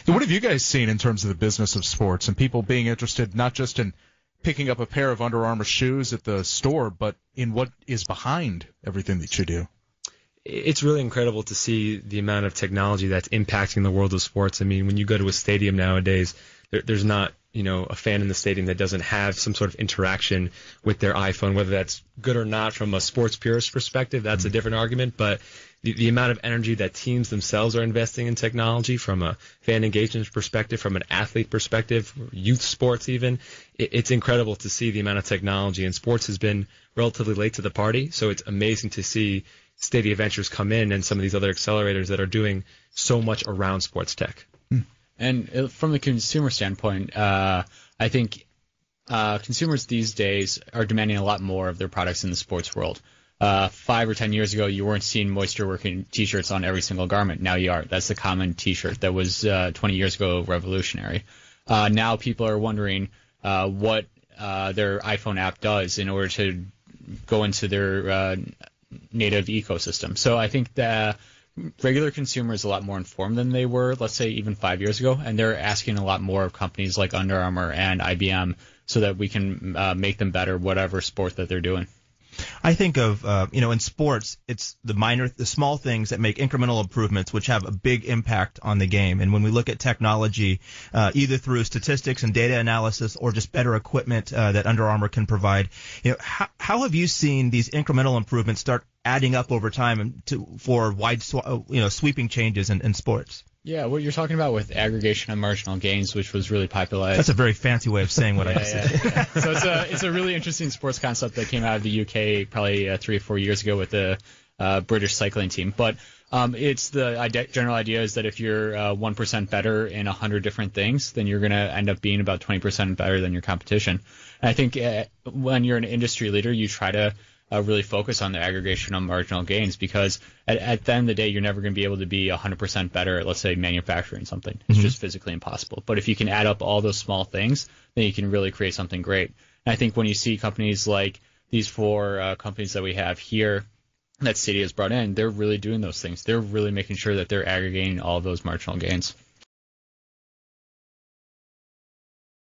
What have you guys seen in terms of the business of sports and people being interested not just in picking up a pair of Under Armour shoes at the store, but in what is behind everything that you do? It's really incredible to see the amount of technology that's impacting the world of sports. I mean, when you go to a stadium nowadays, there's not, a fan in the stadium that doesn't have some sort of interaction with their iPhone, whether that's good or not from a sports purist perspective. That's a different argument. But the amount of energy that teams themselves are investing in technology from a fan engagement perspective, from an athlete perspective, youth sports even, it's incredible to see the amount of technology. And sports has been relatively late to the party, so it's amazing to see Stadia Ventures come in and some of these other accelerators that are doing so much around sports tech. And from the consumer standpoint, I think consumers these days are demanding a lot more of their products in the sports world. 5 or 10 years ago, you weren't seeing moisture-working T-shirts on every single garment. Now you are. That's the common T-shirt that was 20 years ago revolutionary. Now people are wondering what their iPhone app does in order to go into their native ecosystem. So I think the regular consumer is a lot more informed than they were, let's say, even 5 years ago, and they're asking a lot more of companies like Under Armour and IBM so that we can make them better whatever sport that they're doing. I think of, in sports, it's the small things that make incremental improvements, which have a big impact on the game. And when we look at technology, either through statistics and data analysis or just better equipment that Under Armour can provide, how have you seen these incremental improvements start adding up over time for wide, sweeping changes in sports? Yeah, what you're talking about with aggregation and marginal gains, which was really popularized. That's a very fancy way of saying what I just said. Yeah. So it's a really interesting sports concept that came out of the UK probably 3 or 4 years ago with the British cycling team. But it's the general idea is that if you're 1% better in 100 different things, then you're going to end up being about 20% better than your competition. And I think when you're an industry leader, you try to really focus on the aggregation of marginal gains because at the end of the day, you're never going to be able to be 100% better at, let's say, manufacturing something. It's just physically impossible. But if you can add up all those small things, then you can really create something great. And I think when you see companies like these 4 companies that we have here that Stadia has brought in, they're really doing those things. They're really making sure that they're aggregating all of those marginal gains.